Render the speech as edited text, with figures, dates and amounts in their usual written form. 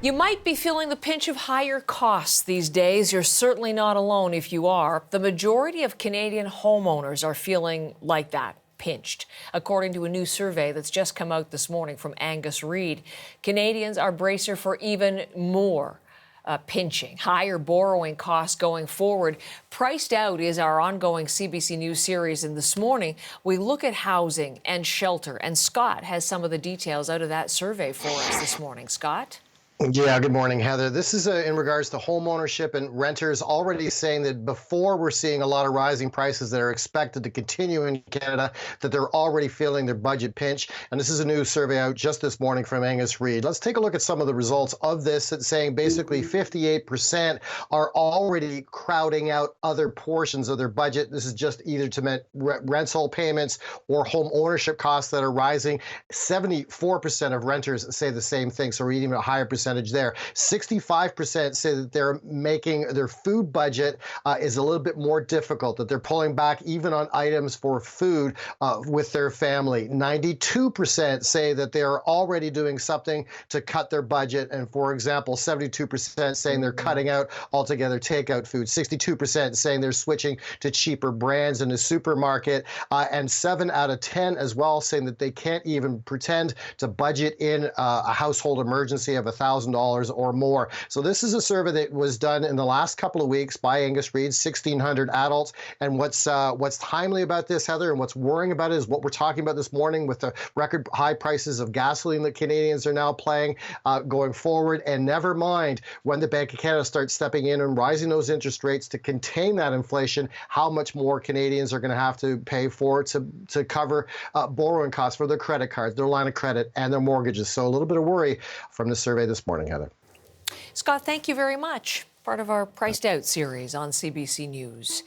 You might be feeling the pinch of higher costs these days. You're certainly not alone if you are. The majority of Canadian homeowners are feeling like that, pinched. According to a new survey that's just come out this morning from Angus Reid, Canadians are bracing for even more pinching, higher borrowing costs going forward. Priced Out is our ongoing CBC News series, and this morning we look at housing and shelter. And Scott has some of the details out of that survey for us this morning. Scott? Yeah, good morning, Heather. This is in regards to home ownership, and renters already saying that before we're seeing a lot of rising prices that are expected to continue in Canada, that they're already feeling their budget pinch. And this is a new survey out just this morning from Angus Reid. Let's take a look at some of the results of this. It's saying basically 58% are already crowding out other portions of their budget. This is just either to meet rental payments or home ownership costs that are rising. 74% of renters say the same thing, so we're even a higher percentage there. 65% say that they're making their food budget is a little bit more difficult, that they're pulling back even on items for food with their family. 92% say that they're already doing something to cut their budget. And for example, 72% saying they're cutting out altogether takeout food. 62% saying they're switching to cheaper brands in the supermarket. And 7 out of 10 as well saying that they can't even pretend to budget in a household emergency of $1,000 or more. So this is a survey that was done in the last couple of weeks by Angus Reid, 1,600 adults. And what's timely about this, Heather, and what's worrying about it is what we're talking about this morning with the record high prices of gasoline that Canadians are now paying going forward. And never mind when the Bank of Canada starts stepping in and rising those interest rates to contain that inflation, how much more Canadians are going to have to pay for to cover borrowing costs for their credit cards, their line of credit, and their mortgages. So a little bit of worry from the survey this morning, Heather. Scott, thank you very much. Part of our Priced Out series on CBC News.